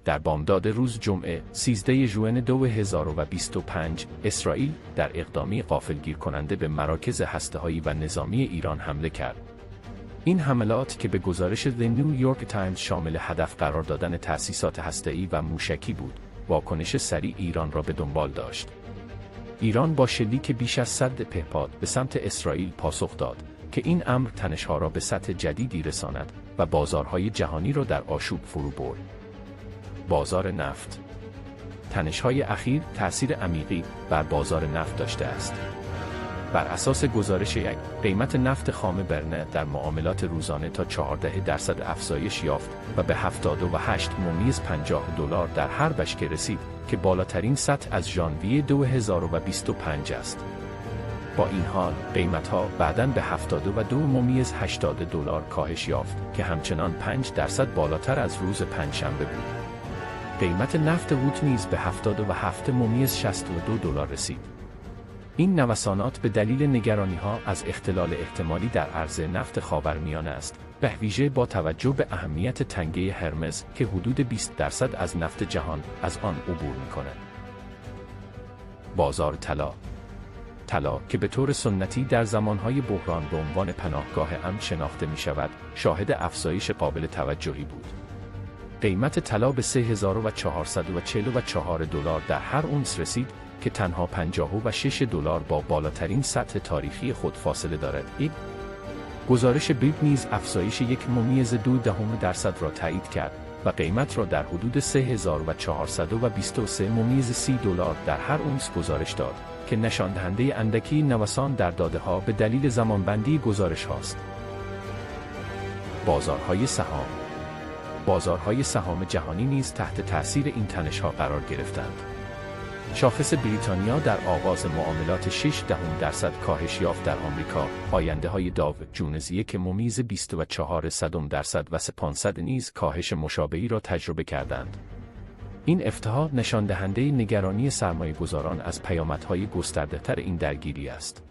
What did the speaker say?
در بامداد روز جمعه 13 ژوئن 2025 اسرائیل در اقدامی غافلگیر کننده به مراکز هسته‌هایی و نظامی ایران حمله کرد. این حملات که به گزارش The New York Times شامل هدف قرار دادن تأسیسات هسته‌ای و موشکی بود، واکنش سریع ایران را به دنبال داشت. ایران با شلیک بیش از 100 پهپاد به سمت اسرائیل پاسخ داد که این امر تنش‌ها را به سطح جدیدی رساند و بازارهای جهانی را در آشوب فرو برد. بازار نفت. تنش‌های اخیر تأثیر عمیقی بر بازار نفت داشته است. بر اساس گزارش یک، قیمت نفت خام برنه در معاملات روزانه تا 14% افزایش یافت و به $78.50 در هر بشکه رسید که بالاترین سطح از ژانویه 2025 است. با این حال، قیمت‌ها بعداً به $72.80 کاهش یافت که همچنان 5% بالاتر از روز پنجشنبه بود. قیمت نفت هوت نیز به $77.62 رسید. این نوسانات به دلیل نگرانی‌ها از اختلال احتمالی در عرضه نفت خاورمیانه است، به ویژه با توجه به اهمیت تنگه هرمز که حدود 20% از نفت جهان از آن عبور می‌کند. بازار طلا. طلا که به طور سنتی در زمانهای بحران به عنوان پناهگاه امن شناخته می‌شود، شاهد افزایش قابل توجهی بود. قیمت طلا به $3444 در هر اونس رسید که تنها $56 با بالاترین سطح تاریخی خود فاصله دارد. این گزارش بریک نیز افزایش 1.2% را تایید کرد و قیمت را در حدود $3423.30 در هر اونس گزارش داد که نشان دهنده اندکی نوسان در داده‌ها به دلیل زمانبندی گزارش هاست. بازارهای سهام. بازارهای سهام جهانی نیز تحت تأثیر این تنش‌ها قرار گرفتند. شاخص بریتانیا در آغاز معاملات 0.6% کاهش یافت در آمریکا، آینده‌های داو جونز 1.24% و S&P نیز کاهش مشابهی را تجربه کردند. این ارتفاع نشان دهنده نگرانی سرمایه‌گذاران از پیامدهای گسترده‌تر این درگیری است.